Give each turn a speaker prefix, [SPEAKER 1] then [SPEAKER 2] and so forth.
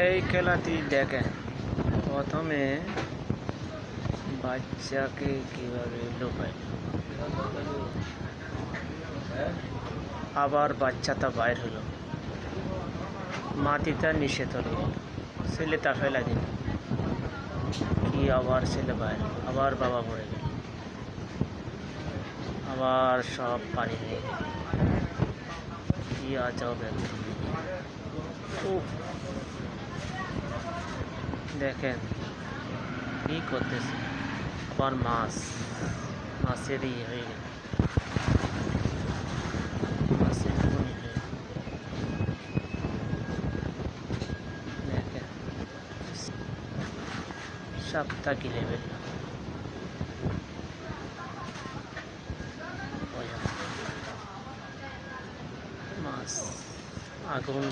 [SPEAKER 1] এই খেলাটি দেখেন, প্রথমে বাচ্চাকে কিভাবে লুকায়, আবার বাচ্চাটা বাইর হলো, মাটিটা নিচে চলে গেল, ছেলেটা ফেলা দিল, কি আবার ছেলে বাইর, আবার বাবা পড়ে গেল, আবার সব পানি হয়ে গেল। কি আজব একদম। দেখেন কি করতেছে, আবার মাছেরই হয়ে গেল, মাছের খুনি হয়ে গেল। দেখেন সাপটা গিলে ফেলল, মাছ আগুন